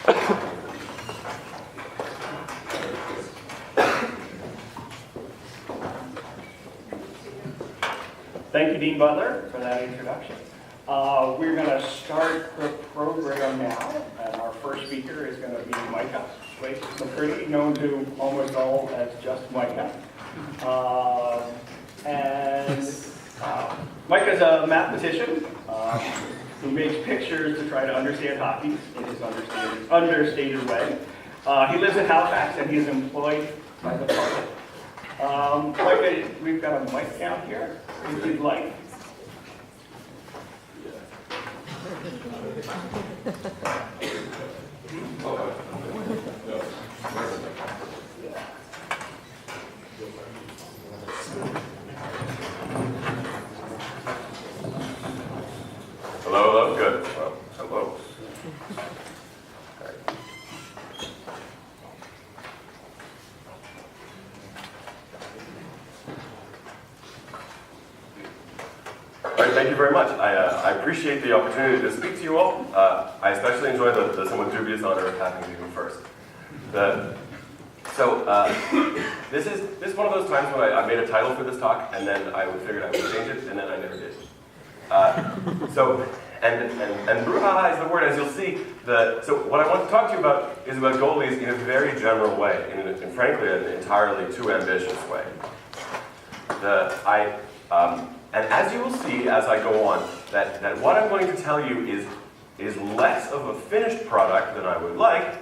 Thank you, Dean Butler, for that introduction. We're going to start the program now, and our first speaker is going to be Micah McCurdy, known to almost all as just Micah. Micah's a mathematician who makes pictures to try to understand hockey in his understated way. He lives in Halifax, and he's employed by the park. Micah, we've got a mic down here, if you'd like. Hello, good. Well, hello. Thank you very much. I appreciate the opportunity to speak to you all. I especially enjoy the somewhat dubious honor of having you first. This is one of those times when I made a title for this talk, and then I figured I would change it, and then I never did. And brouhaha is the word, as you'll see. So what I want to talk to you about is about goalies in a very general way, and frankly, an entirely too ambitious way. And as you will see as I go on, that what I'm going to tell you is less of a finished product than I would like,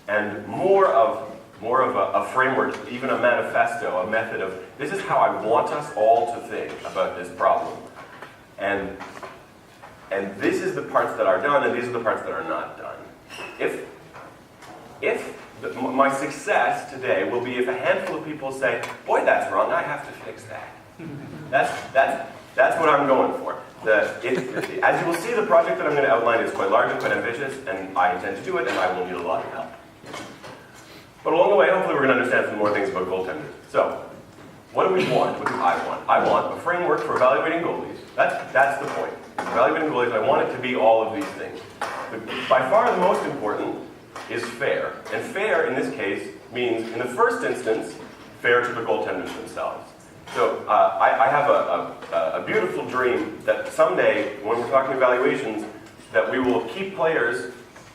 and more of a framework, even a manifesto, a method of, this is how I want us all to think about this problem. And this is the parts that are done, and these are the parts that are not done. My success today will be if a handful of people say, boy, that's wrong, I have to fix that. That's what I'm going for. As you will see, the project that I'm going to outline is quite large and quite ambitious, and I intend to do it, and I will need a lot of help. But along the way, hopefully we're going to understand some more things about goaltenders. So, what do we want? What do I want? I want a framework for evaluating goalies. That's the point. Evaluating goalies, I want it to be all of these things. But by far the most important is fair. And fair, in this case, means, in the first instance, fair to the goaltenders themselves. So I have a beautiful dream that someday, when we're talking evaluations, that we will keep players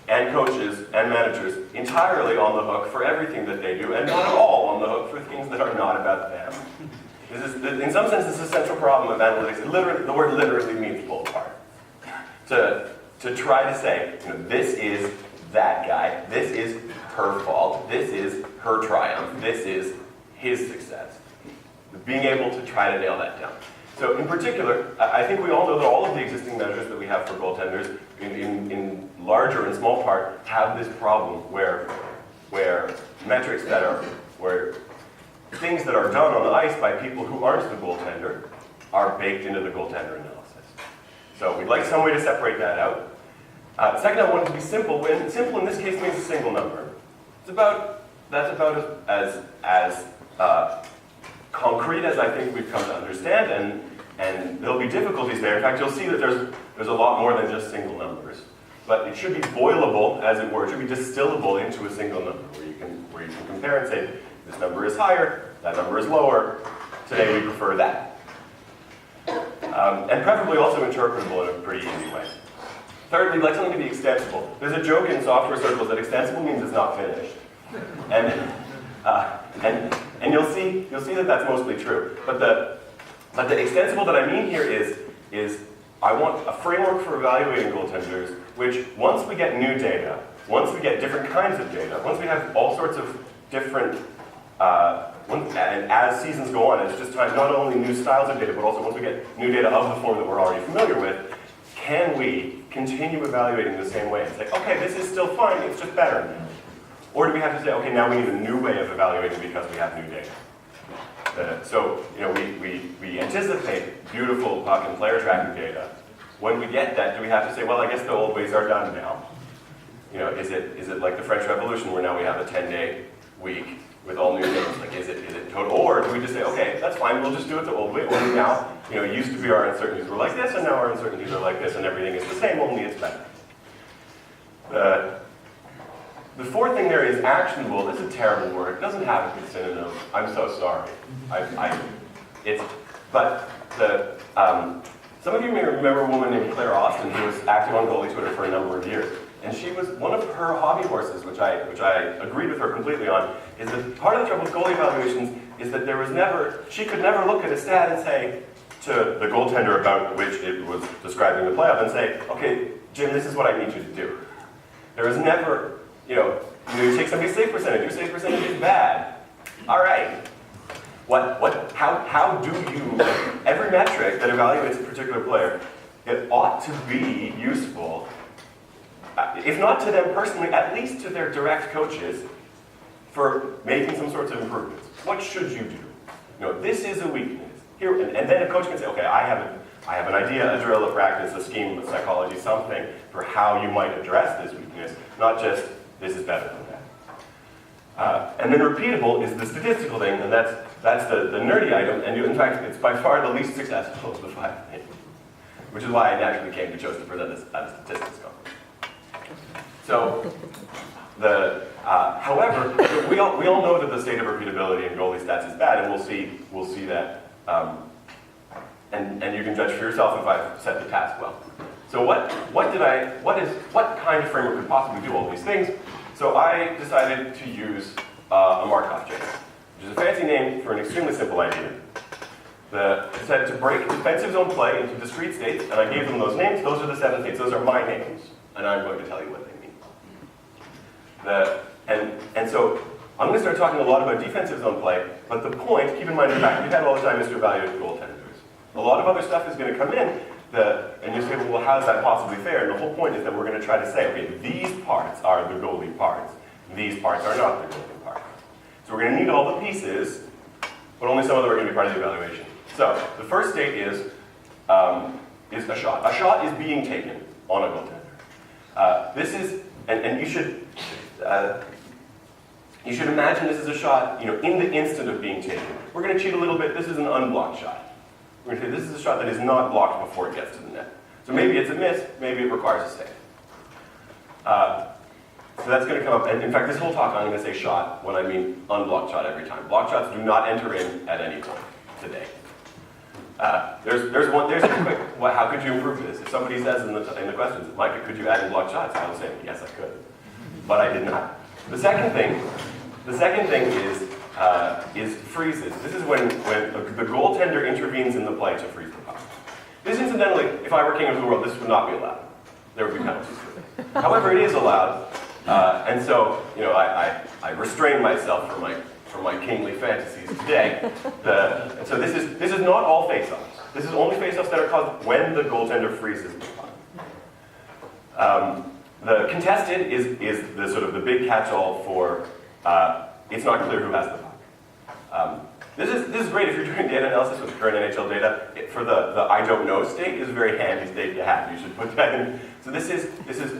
and coaches and managers entirely on the hook for everything that they do, and not at all on the hook for things that are not about them. In some sense, this is a central problem of analytics. The word literally means pull apart. To try to say, this is that guy, this is her fault, this is her triumph, this is his success. Being able to try to nail that down. So in particular, I think we all know that all of the existing measures that we have for goaltenders, in larger and small part, have this problem where metrics where things that are done on the ice by people who aren't the goaltender are baked into the goaltender analysis. So we'd like some way to separate that out. Second, I want it to be simple. And simple in this case means a single number. That's about as concrete as I think we've come to understand, and there'll be difficulties there. In fact, you'll see that there's a lot more than just single numbers. But it should be boilable, as it were. It should be distillable into a single number, where you can compare and say, this number is higher, that number is lower. Today we prefer that. And preferably also interpretable in a pretty easy way. Third, we'd like something to be extensible. There's a joke in software circles that extensible means it's not finished. And you'll see that that's mostly true. But the extensible that I mean here is I want a framework for evaluating goaltenders, which once we get new data, once we get different kinds of data, once we have all sorts of different, and as seasons go on, it's just time, not only new styles of data, but also once we get new data of the form that we're already familiar with, can we continue evaluating the same way and say, okay, this is still fine, it's just better now? Or do we have to say, okay, now we need a new way of evaluating because we have new data? So, we anticipate beautiful puck and player tracking data. When we get that, do we have to say, well, I guess the old ways are done now? Is it like the French Revolution where now we have a 10-day week with all new things? Like, is it total? Or do we just say, okay, that's fine, we'll just do it the old way. Or now, it used to be our uncertainties were like this, and now our uncertainties are like this, and everything is the same, only it's better. The fourth thing there is actionable. This is a terrible word. It doesn't have a good synonym. I'm so sorry. Some of you may remember a woman named Claire Austin who was active on goalie Twitter for a number of years. And she was one of her hobby horses, which I agreed with her completely on, is that part of the trouble with goalie evaluations is that she could never look at a stat and say to the goaltender about which it was describing the playoff and say, okay, Jim, this is what I need you to do. There was never, you take somebody's save percentage, your save percentage is bad. All right. How do you, every metric that evaluates a particular player, it ought to be useful, if not to them personally, at least to their direct coaches for making some sorts of improvements. What should you do? This is a weakness. Here, and then a coach can say, okay, I have an idea, a drill, a practice, a scheme, a psychology, something for how you might address this weakness, not just, this is better than that. And then repeatable is the statistical thing, and that's the nerdy item, and in fact, it's by far the least successful of the 5 things, which is why I naturally chose to present this at a statistics conference. So, however, we all know that the state of repeatability in goalie stats is bad, and we'll see that, and you can judge for yourself if I've set the task well. So what kind of framework could possibly do all these things? So I decided to use a Markov chain, which is a fancy name for an extremely simple idea. It said to break defensive zone play into discrete states, and I gave them those names. Those are the 7 states. Those are my names, and I'm going to tell you what they mean. And so I'm going to start talking a lot about defensive zone play, but the point, keep in mind, in fact, we've had all the time is to evaluate goaltenders. A lot of other stuff is going to come in, and you say, well, how is that possibly fair? And the whole point is that we're going to try to say, okay, these parts are the goalie parts. These parts are not the goalie parts. So we're going to need all the pieces, but only some of them are going to be part of the evaluation. So the first state is a shot. A shot is being taken on a goaltender. This is, and you should imagine this is a shot, in the instant of being taken. We're going to cheat a little bit. This is an unblocked shot. We're going to say this is a shot that is not blocked before it gets to the net. So maybe it's a miss, maybe it requires a save. So that's going to come up, and in fact, this whole talk I'm going to say shot when I mean unblocked shot every time. Blocked shots do not enter in at any point today. There's a quick, how could you improve this? If somebody says in the questions, Micah, could you add in blocked shots? I will say, yes, I could. But I did not. The second thing is freezes. This is when the goaltender intervenes in the play to freeze the puck. This, incidentally, if I were king of the world, this would not be allowed. There would be penalties to it. However, it is allowed, and so I restrain myself from my kingly fantasies today. And so this is not all face-offs. This is only face-offs that are caused when the goaltender freezes the puck. The contested is the sort of the big catch-all for it's not clear who has the puck. This is great if you're doing data analysis with current NHL data. For the I don't know state is a very handy state to have. You should put that in. So this is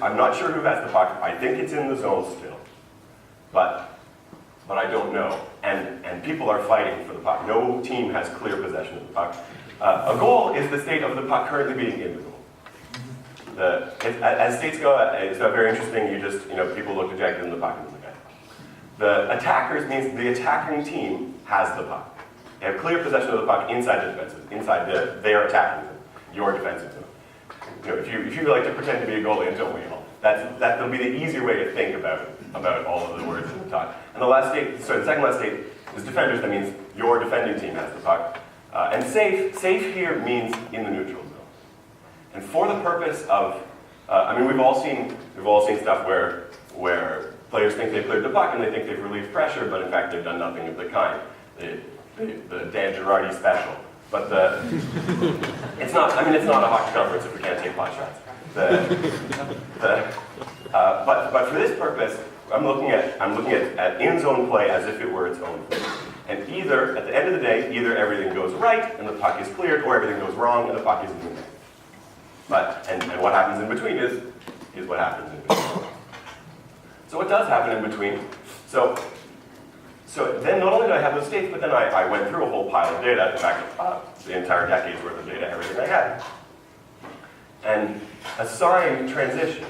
I'm not sure who has the puck. I think it's in the zone still, but I don't know. And people are fighting for the puck. No team has clear possession of the puck. A goal is the state of the puck currently being in the goal. As states go, it's not very interesting. People look dejected in the puck and the guy. The attackers means the attacking team has the puck. They have clear possession of the puck inside the defensive, they are attacking them, your defensive zone. If you like to pretend to be a goalie, and don't we all? That'll be the easier way to think about all of the words in the talk. And the second last state is defenders. That means your defending team has the puck. And safe here means in the neutral zone. And for the purpose of, we've all seen stuff where players think they've cleared the puck and they think they've relieved pressure, but in fact they've done nothing of the kind. The Dan Girardi special. But it's not a hockey conference if we can't take pot shots. But for this purpose, I'm looking at in-zone play as if it were its own thing. And at the end of the day, either everything goes right and the puck is cleared, or everything goes wrong and the puck is in the net. And what happens in between is what happens in between. So what does happen in between? So then not only did I have those states, but then I went through a whole pile of data, in fact, the entire decade's worth of data, everything I had, and assigned transition.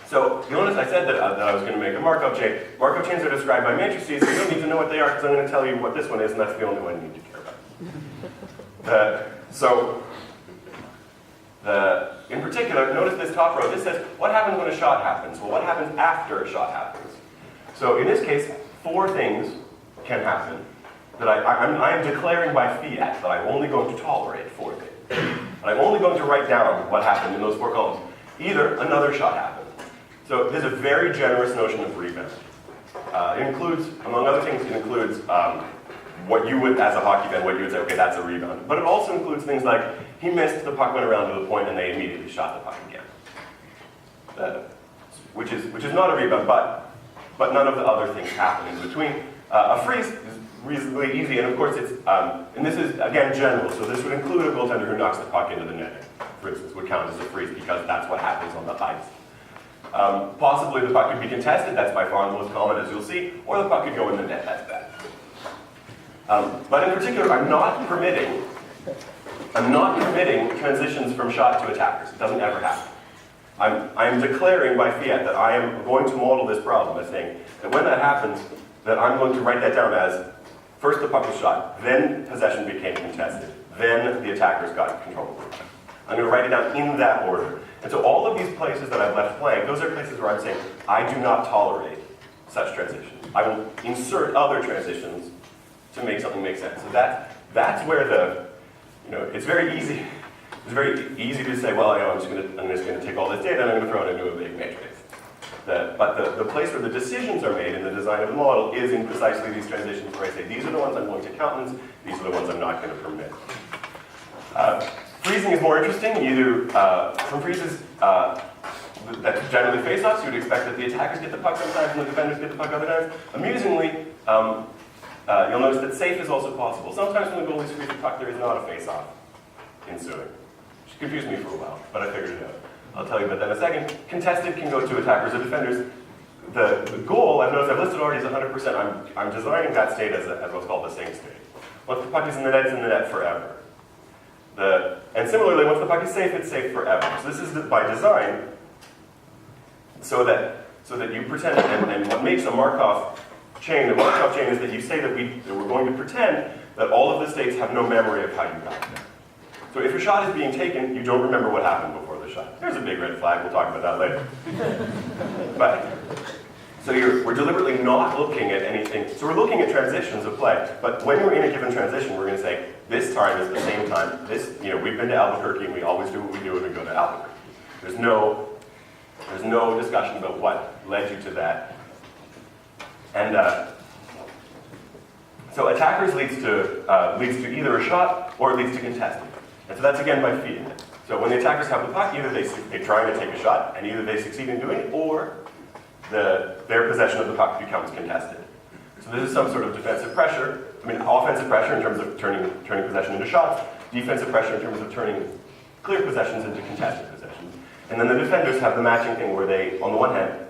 So you'll notice I said that I was going to make a Markov chain. Markov chains are described by matrices. You don't need to know what they are because I'm going to tell you what this one is, and that's the only one you need to care about. In particular, notice this top row. This says, what happens when a shot happens? Well, what happens after a shot happens? So in this case, 4 things can happen that I am declaring by fiat that I'm only going to tolerate 4 things. And I'm only going to write down what happened in those 4 columns. Either another shot happened. So there's a very generous notion of rebound. It includes, among other things, it includes what you would, as a hockey fan, what you would say, okay, that's a rebound. But it also includes things like, he missed, the puck went around to the point, and they immediately shot the puck again. Which is not a rebound, but none of the other things happen in between. A freeze is reasonably easy, and of course it's, and this is, again, general, so this would include a goaltender who knocks the puck into the net, for instance, would count as a freeze because that's what happens on the ice. Possibly the puck could be contested, that's by far the most common, as you'll see, or the puck could go in the net, that's bad. But in particular, I'm not permitting transitions from shot to attackers. It doesn't ever happen. I'm declaring by fiat that I am going to model this problem as saying that when that happens, that I'm going to write that down as first the puck was shot, then possession became contested, then the attackers got control of the puck. I'm going to write it down in that order. And so all of these places that I've left blank, those are places where I'm saying, I do not tolerate such transitions. I will insert other transitions to make something make sense. So that's where it's very easy. It's very easy to say, well, I'm just going to take all this data and I'm going to throw it into a big matrix. But the place where the decisions are made in the design of the model is in precisely these transitions where I say, these are the ones I'm going to countenance, these are the ones I'm not going to permit. Freezing is more interesting. From freezes that generally face-offs, you would expect that the attackers get the puck sometimes and the defenders get the puck other times. Amusingly, you'll notice that safe is also possible. Sometimes when the goalies freeze the puck, there is not a face-off ensuing. Which confused me for a while, but I figured it out. I'll tell you about that in a second. Contested can go to attackers or defenders. The goal, I've noticed I've listed already, is 100%. I'm designing that state as what's called the same state. Once the puck is in the net, it's in the net forever. And similarly, once the puck is safe, it's safe forever. So this is by design, so that you pretend, and what makes a Markov chain is that you say that we're going to pretend that all of the states have no memory of how you got there. So if your shot is being taken, you don't remember what happened before the shot. There's a big red flag, we'll talk about that later. So we're deliberately not looking at anything. So we're looking at transitions of play. But when we're in a given transition, we're going to say, this time is the same time. We've been to Albuquerque and we always do what we do when we go to Albuquerque. There's no discussion about what led you to that. And so attackers leads to either a shot or it leads to contested. And so that's again by feeding it. So when the attackers have the puck, either they're trying to take a shot and either they succeed in doing it or their possession of the puck becomes contested. So this is some sort of defensive pressure. Offensive pressure in terms of turning possession into shots, defensive pressure in terms of turning clear possessions into contested possessions. And then the defenders have the matching thing where they, on the one hand,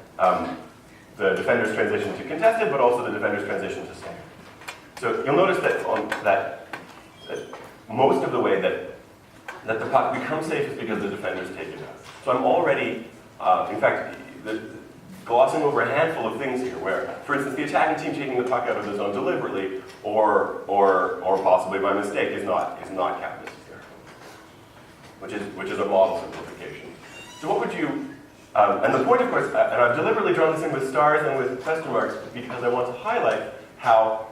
the defenders transition to contested, but also the defenders transition to safe. So you'll notice that most of the way that the puck becomes safe is because the defenders take it out. So I'm already, in fact, glossing over a handful of things here where, for instance, the attacking team taking the puck out of the zone deliberately or possibly by mistake is not counted necessarily, which is a model simplification. So what would you, and the point, of course, and I've deliberately drawn this in with stars and with question marks because I want to highlight how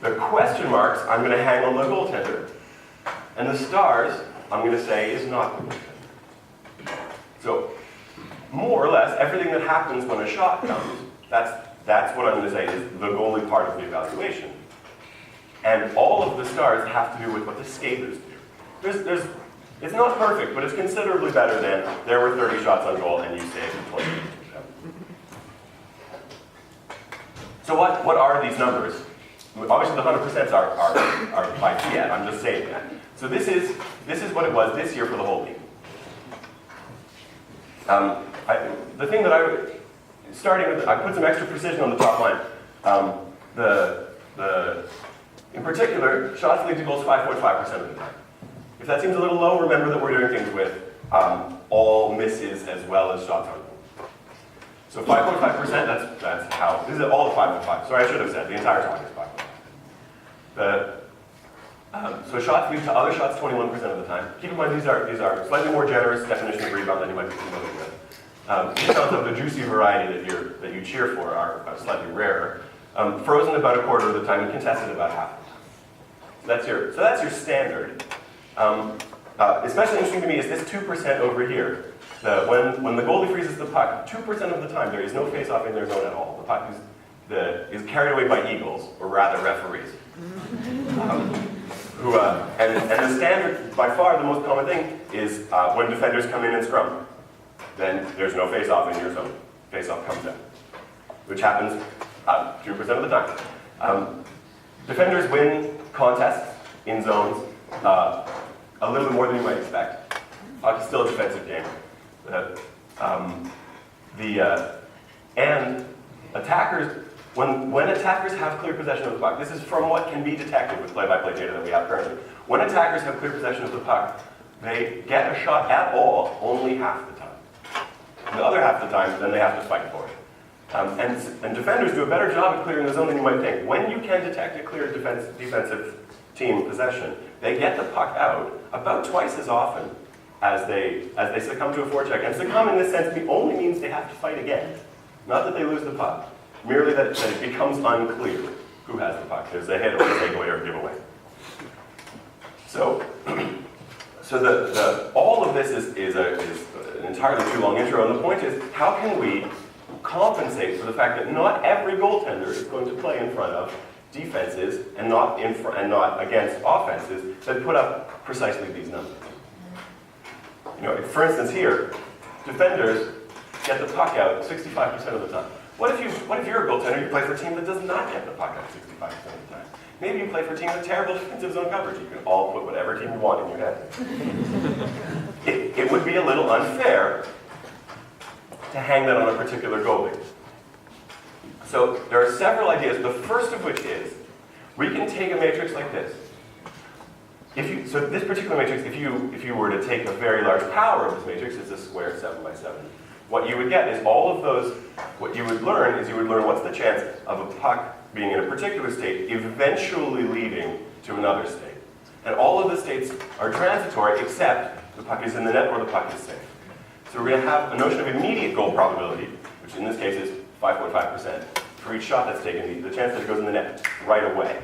the question marks I'm going to hang on the goaltender, and the stars I'm going to say is not the goaltender. So more or less, everything that happens when a shot comes, that's what I'm going to say is the goalie part of the evaluation. And all of the stars have to do with what the skaters do. It's not perfect, but it's considerably better than there were 30 shots on goal and you saved 20. So what are these numbers? Obviously the 100% are by fiat, I'm just saying that. So this is what it was this year for the whole league. The thing that I put some extra precision on the top line. In particular, shots lead to goals 5.5% of the time. If that seems a little low, remember that we're doing things with all misses as well as shots on goal. So 5.5%, that's how, this is all the 5.5. Sorry, I should have said, the entire talk is 5.5. So shots lead to other shots 21% of the time. Keep in mind, these are slightly more generous definition of rebound than you might be familiar with. Rebounds of the juicy variety that you cheer for are slightly rarer. Frozen about a quarter of the time and contested about half the time. So that's your standard. Especially interesting to me is this 2% over here. When the goalie freezes the puck, 2% of the time there is no face-off in their zone at all. The puck is carried away by eagles, or rather referees. And the standard, by far the most common thing, is when defenders come in and scrum. Then there's no face-off in your zone. Face-off comes out, which happens 2% of the time. Defenders win contests in zones a little bit more than you might expect. Hockey's still a defensive game. And attackers, when attackers have clear possession of the puck, this is from what can be detected with play-by-play data that we have currently. When attackers have clear possession of the puck, they get a shot at all only half the time. The other half of the time, then they have to fight for it. And defenders do a better job at clearing the zone than you might think. When you can detect a clear defensive team possession, they get the puck out about twice as often as they succumb to a forecheck. And succumb in this sense only means they have to fight again. Not that they lose the puck, merely that it becomes unclear who has the puck. There's a hit or a takeaway or a giveaway. So all of this is an entirely too long intro, and the point is, how can we compensate for the fact that not every goaltender is going to play in front of defenses and not against offenses that put up precisely these numbers? For instance, here, defenders get the puck out 65% of the time. What if you're a goaltender, you play for a team that does not get the puck out 65% of the time? Maybe you play for a team with terrible defensive zone coverage. You can all put whatever team you want in your head. It would be a little unfair to hang that on a particular goalie. So there are several ideas. The first of which is, we can take a matrix like this. So this particular matrix, if you were to take a very large power of this matrix, it's a square 7 by 7. What you would get is all of those, what you would learn what's the chance of a puck being in a particular state eventually leading to another state. And all of the states are transitory except the puck is in the net or the puck is safe. So we're going to have a notion of immediate goal probability, which in this case is 5.5%. For each shot that's taken, the chance that it goes in the net right away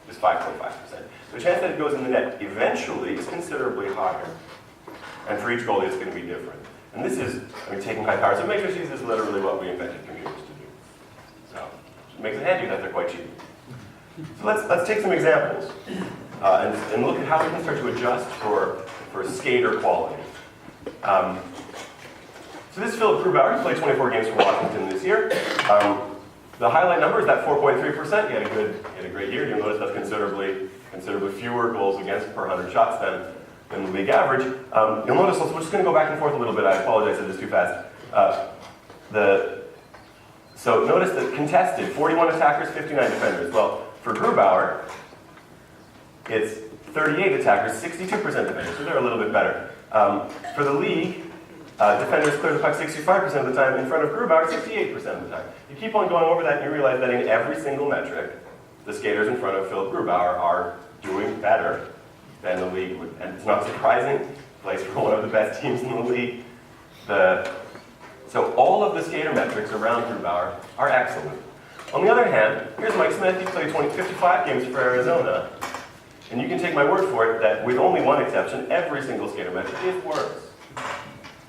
is 5.5%. The chance that it goes in the net eventually is considerably higher. And for each goalie, it's going to be different. And this is, taking high powers of matrices is literally what we invented computers to do. So it makes it handy that they're quite cheap. So let's take some examples and look at how we can start to adjust for skater quality. So this is Philip Grubauer. He played 24 games for Washington this year. The highlight number is that 4.3%. He had a great year. You'll notice that's considerably fewer goals against per 100 shots than the league average. You'll notice, we're just going to go back and forth a little bit. I apologize if it's too fast. So notice that contested, 41 attackers, 59 defenders. Well, for Grubauer, it's 38 attackers, 62% defenders, so they're a little bit better. For the league, defenders clear the puck 65% of the time. In front of Grubauer, 68% of the time. You keep on going over that and you realize that in every single metric, the skaters in front of Philip Grubauer are doing better than the league would. And it's not surprising. He plays for one of the best teams in the league. So all of the skater metrics around Grubauer are excellent. On the other hand, here's Mike Smith. He played 55 games for Arizona. And you can take my word for it that with only one exception, every single skater metric is worse.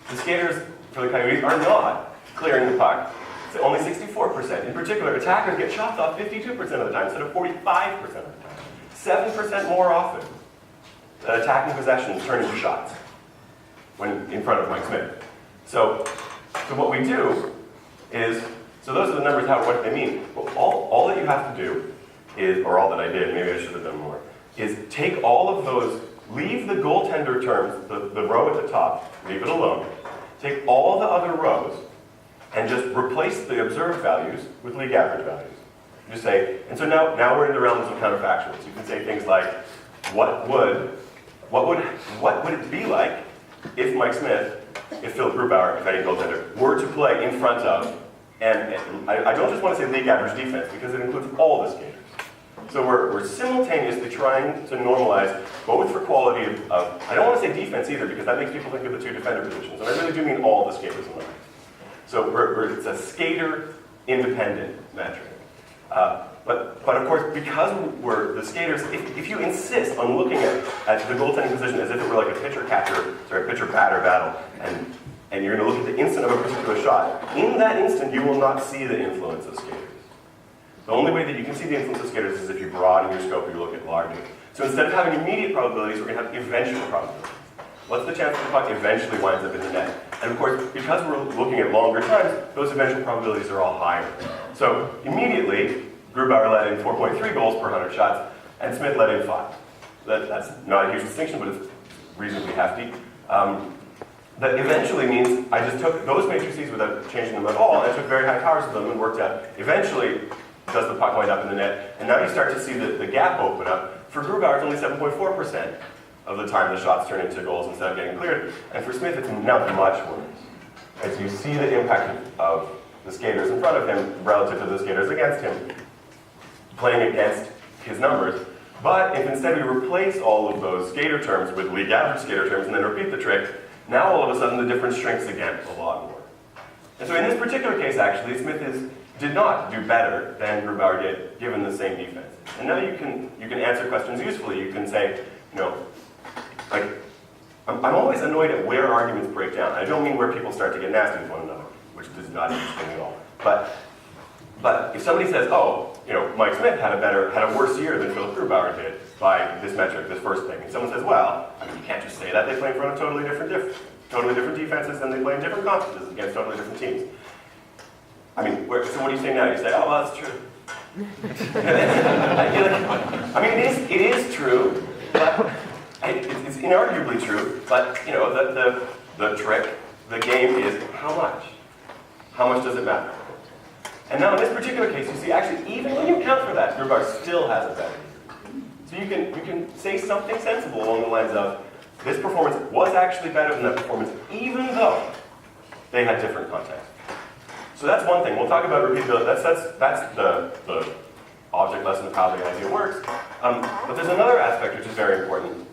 The skaters for the Coyotes are not clearing the puck. It's only 64%. In particular, attackers get shots off 52% of the time instead of 45% of the time. 7% more often than attacking possessions turn into shots when in front of Mike Smith. So what we do is, so those are the numbers, what they mean. Well, all that you have to do is, or all that I did, maybe I should have done more, is take all of those, leave the goaltender terms, the row at the top, leave it alone. Take all the other rows and just replace the observed values with league average values. Just say, and so now we're in the realms of counterfactuals. You can say things like, what would it be like if Mike Smith, if Philip Grubauer, if any goaltender, were to play in front of And I don't just want to say league average defense, because it includes all the skaters. So we're simultaneously trying to normalize both for quality of, I don't want to say defense either, because that makes people think of the two defender positions. And I really do mean all the skaters in the ice. So it's a skater-independent metric. But of course, because we're the skaters, if you insist on looking at the goaltending position as if it were like a pitcher-batter battle, and you're going to look at the instant of a particular shot, in that instant you will not see the influence of skaters. The only way that you can see the influence of skaters is if you broaden your scope or you look at larger. So instead of having immediate probabilities, we're going to have eventual probabilities. What's the chance that the puck eventually winds up in the net? And of course, because we're looking at longer times, those eventual probabilities are all higher. So immediately, Grubauer let in 4.3 goals per 100 shots, and Smith let in 5. That's not a huge distinction, but it's reasonably hefty. That eventually means I just took those matrices without changing them at all, and I took very high powers of them and worked out, eventually, does the puck wind up in the net? And now you start to see the gap open up. For Grubauer, it's only 7.4% of the time the shots turn into goals instead of getting cleared. And for Smith, it's now much worse. As you see the impact of the skaters in front of him relative to the skaters against him, playing against his numbers. But if instead we replace all of those skater terms with league average skater terms and then repeat the trick, now all of a sudden the difference shrinks again a lot more. And so in this particular case, actually, Smith did not do better than Grubauer did, given the same defense. And now you can answer questions usefully. You can say, like, I'm always annoyed at where arguments break down. I don't mean where people start to get nasty with one another, which is not interesting at all. But if somebody says, oh, Mike Smith had a worse year than Philip Grubauer did by this metric, this first thing, and someone says, well, you can't just say that. They play in front of totally different defenses, and they play in different conferences against totally different teams. So what do you say now? You say, oh, well, that's true. It is true, but it's inarguably true. But the trick, the game is how much? How much does it matter? And now in this particular case, you see, actually, even when you account for that, Grubauer still has a better year. So you can say something sensible along the lines of, this performance was actually better than that performance, even though they had different contexts. So that's one thing. We'll talk about repeatability. That's the object lesson of how the idea works. But there's another aspect which is very important.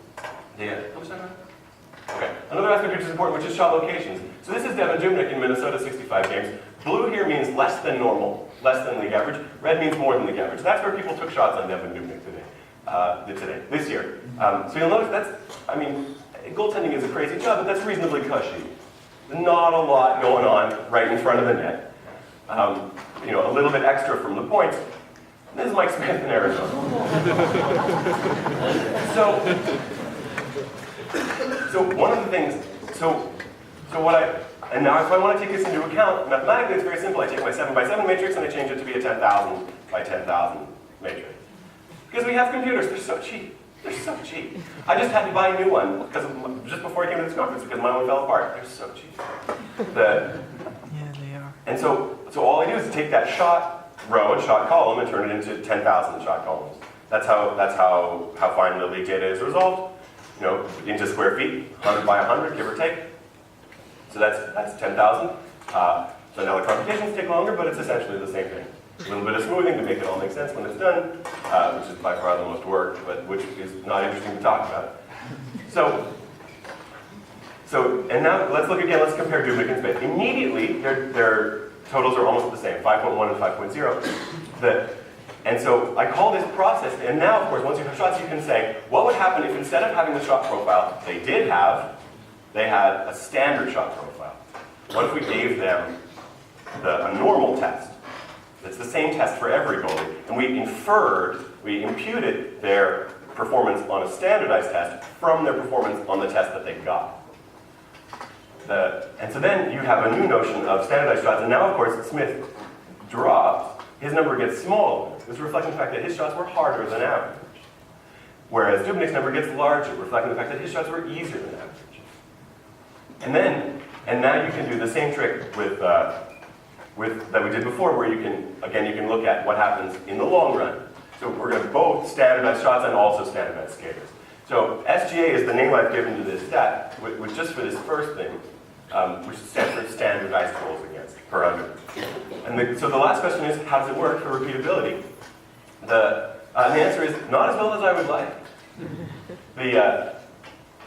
Another aspect which is important, which is shot locations. So this is Devin Dubnyk in Minnesota, 65 games. Blue here means less than normal, less than league average. Red means more than league average. That's where people took shots on Devin Dubnyk this year. So you'll notice goaltending is a crazy job, but that's reasonably cushy. Not a lot going on right in front of the net. A little bit extra from the points. This is Mike Smith in Arizona. So one of the things, and now if I want to take this into account, mathematically it's very simple. I take my 7x7 matrix and I change it to be a 10,000 by 10,000 matrix. Because we have computers, they're so cheap. They're so cheap. I just had to buy a new one just before I came to this conference because my one fell apart. They're so cheap. Yeah, they are. And so all I do is take that shot row and shot column and turn it into 10,000 shot columns. That's how fine the league data is resolved. Into square feet, 100 by 100, give or take. So that's 10,000. So now the computations take longer, but it's essentially the same thing. A little bit of smoothing to make it all make sense when it's done, which is by far the most work, but which is not interesting to talk about. And now let's look again, let's compare Dubnyk and Smith. Immediately, their totals are almost the same, 5.1 and 5.0. And so I call this process, and now, of course, once you have shots, you can say, what would happen if instead of having the shot profile they had a standard shot profile? What if we gave them a normal test? It's the same test for every goalie, and we imputed their performance on a standardized test from their performance on the test that they got. And so then you have a new notion of standardized shots, and now, of course, Smith drops, his number gets smaller. This reflecting the fact that his shots were harder than average. Whereas Dubnyk's number gets larger, reflecting the fact that his shots were easier than average. And now you can do the same trick that we did before, where you can look at what happens in the long run. So we're going to both standardize shots and also standardize skaters. So SGA is the name I've given to this stat, which just for this first thing. which stands for standardized goals against per under. And so the last question is, how does it work for repeatability? The answer is not as well as I would like.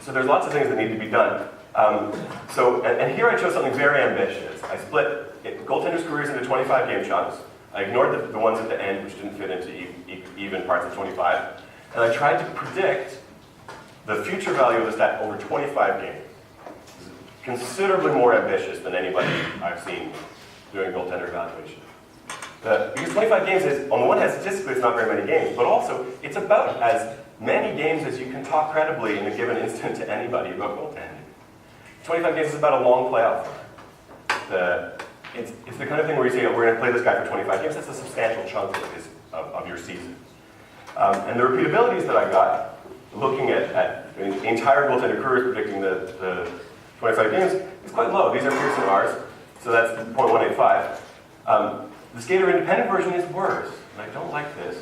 So there's lots of things that need to be done. And here I chose something very ambitious. I split goaltenders' careers into 25 game chunks. I ignored the ones at the end, which didn't fit into even parts of 25. And I tried to predict the future value of the stat over 25 games. This is considerably more ambitious than anybody I've seen doing goaltender evaluation. Because 25 games is, on the one hand, statistically it's not very many games, but also it's about as many games as you can talk credibly in a given instant to anybody about goaltending. 25 games is about a long playoff run. It's the kind of thing where you say, oh, we're going to play this guy for 25 games. That's a substantial chunk of your season. And the repeatabilities that I got, looking at the entire goaltender careers predicting the 25 games, is quite low. These are Pearson R's, so that's 0.185. The skater independent version is worse, and I don't like this.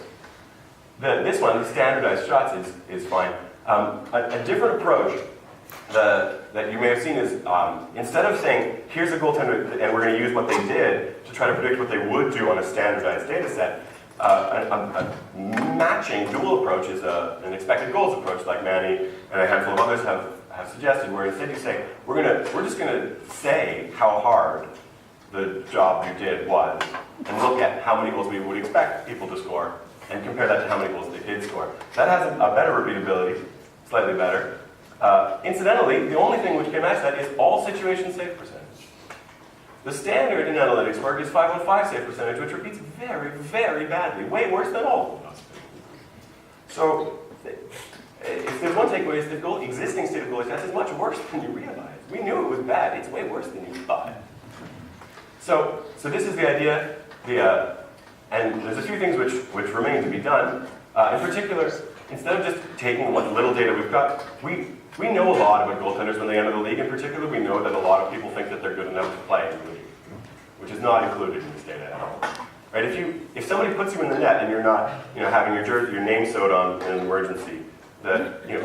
This one, the standardized shots, is fine. A different approach that you may have seen is, instead of saying, here's a goaltender, and we're going to use what they did to try to predict what they would do on a standardized data set, a matching dual approach is an expected goals approach, like Manny and a handful of others have suggested, where instead you say, we're just going to say how hard the job you did was, and look at how many goals we would expect people to score, and compare that to how many goals they did score. That has a better repeatability, slightly better. Incidentally, the only thing which can match that is all situation save percentage. The standard in analytics work is 515 save percentage, which repeats very, very badly, way worse than all of those. So, if there's one takeaway, is the existing state of goalie stats is much worse than you realize. We knew it was bad, it's way worse than you thought. So this is the idea, and there's a few things which remain to be done. In particular, instead of just taking what little data we've got, we know a lot about goaltenders when they enter the league. In particular, we know that a lot of people think that they're good enough to play in the league, which is not included in this data at all. Right? If somebody puts you in the net and you're not, having your name sewed on in an emergency,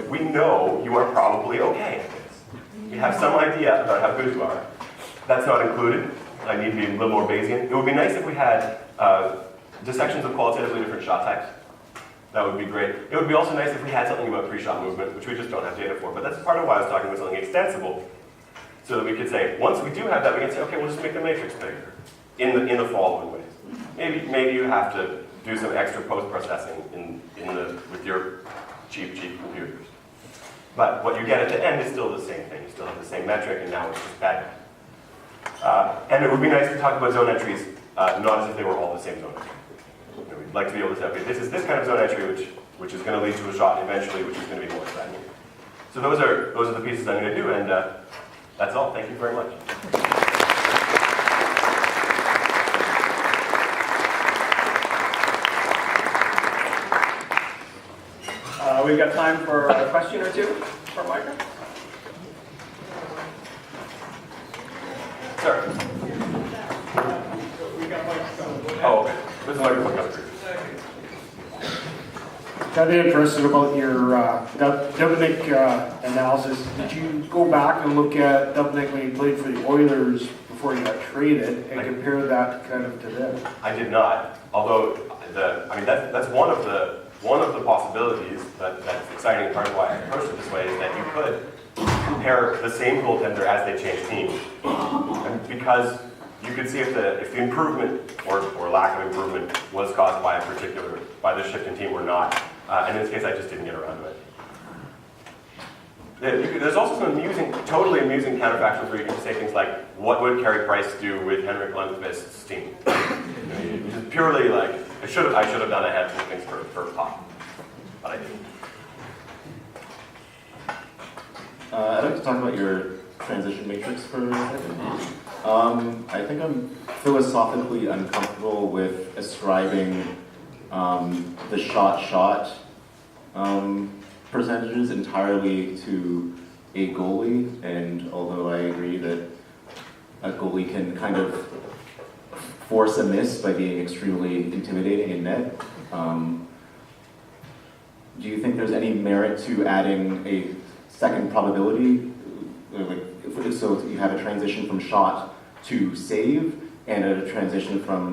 we know you are probably okay at this. We have some idea about how good you are. That's not included. I need to be a little more Bayesian. It would be nice if we had dissections of qualitatively different shot types. That would be great. It would be also nice if we had something about pre-shot movement, which we just don't have data for. But that's part of why I was talking about something extensible, so that we could say, once we do have that, we can say, okay, we'll just make the matrix bigger in the following ways. Maybe you have to do some extra post-processing with your cheap computers. But what you get at the end is still the same thing. You still have the same metric, and now it's just bad. And it would be nice to talk about zone entries, not as if they were all the same zone entry. We'd like to be able to say, okay, this is this kind of zone entry, which is going to lead to a shot eventually, which is going to be more exciting. So those are the pieces I'm going to do, and that's all. Thank you very much. We've got time for a question or two from Micah. Sir. Oh, okay. This is microphone coming through. Kind of interested about your Dubnyk analysis. Did you go back and look at Dubnyk when he played for the Oilers before he got traded and compare that kind of to them? I did not. Although that's one of the possibilities that's exciting. Part of why I approached it this way is that you could compare the same goaltender as they change teams, and because you could see if the improvement or lack of improvement was caused by the shift in team or not. And in this case, I just didn't get around to it. There's also some totally amusing counterfactuals where you can say things like, what would Carey Price do with Henrik Lundqvist's team? Just purely like, I should have done a handful of things for pop, but I didn't. I'd like to talk about your transition matrix for a second. I think I'm philosophically uncomfortable with ascribing the shot percentages entirely to a goalie, and although I agree that a goalie can kind of force a miss by being extremely intimidating in net, do you think there's any merit to adding a second probability, like so you have a transition from shot to save, and a transition from